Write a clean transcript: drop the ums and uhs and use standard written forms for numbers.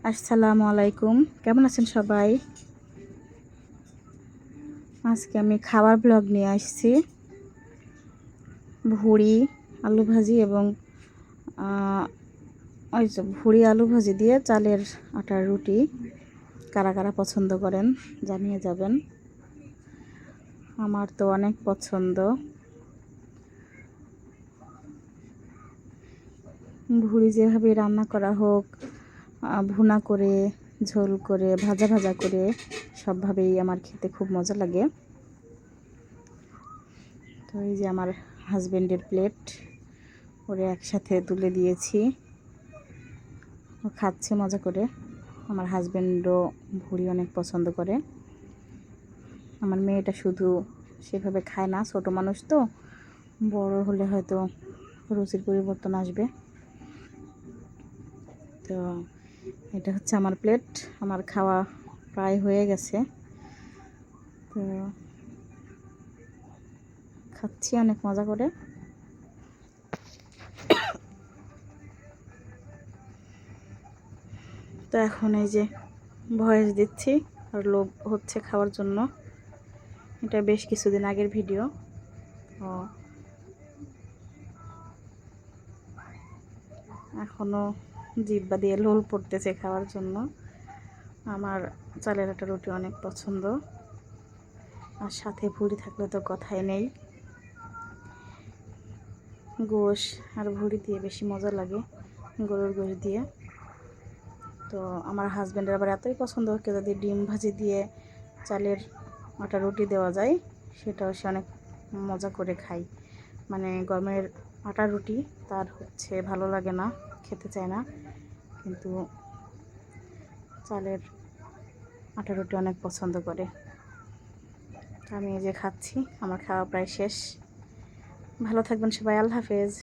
আসসালামু আলাইকুম, কেমন আছেন সবাই? আজকে আমি খাবার ব্লগ নিয়ে আসছি। ভুড়ি আলু ভাজি এবং ওই যে ভুড়ি আলু ভাজি দিয়ে চালের আটার রুটি কারা কারা পছন্দ করেন জানিয়ে যাবেন। আমার তো অনেক পছন্দ। ভুড়ি যেভাবে রান্না করা হোক, ভুনা করে, ঝোল করে, ভাজা ভাজা করে, সবভাবেই আমার খেতে খুব মজা লাগে। তো এই যে আমার হাজবেন্ডের প্লেট, ওরে একসাথে তুলে দিয়েছি, ও খাচ্ছে মজা করে। আমার হাজবেন্ডও ভুড়ি অনেক পছন্দ করে। আমার মেয়েটা শুধু সেভাবে খায় না, ছোট মানুষ তো, বড় হলে হয়তো রুচির পরিবর্তন আসবে। তো এটা হচ্ছে আমার প্লেট, আমার খাওয়া প্রায় হয়ে গেছে। তো খাচ্ছি অনেক মজা করে। তো এখন এই যে ভয়েস দিচ্ছি আর লোভ হচ্ছে খাওয়ার জন্য। এটা বেশ কিছুদিন আগের ভিডিও। ও এখনও জিহ্বা দিয়ে লোল পড়তেছে খাওয়ার জন্য। আমার চালের আটা রুটি অনেক পছন্দ, আর সাথে ভুড়ি থাকলে তো কথাই নেই। গোশ আর ভুড়ি দিয়ে বেশি মজা লাগে, গরুর গোশ দিয়ে। তো আমার হাজব্যান্ডের আবার এতই পছন্দ, ওকে যদি ডিম ভাজি দিয়ে চালের আটা রুটি দেওয়া যায় সেটাও সে অনেক মজা করে খায়। মানে গমের আটা রুটি তার হচ্ছে ভালো লাগে না, খেতে চায় না, কিন্তু চালের আটা রুটি অনেক পছন্দ করে। আমি এই যে খাচ্ছি, আমার খাওয়া প্রায় শেষ। ভালো থাকবেন সবাই, আল্লাহ হাফেজ।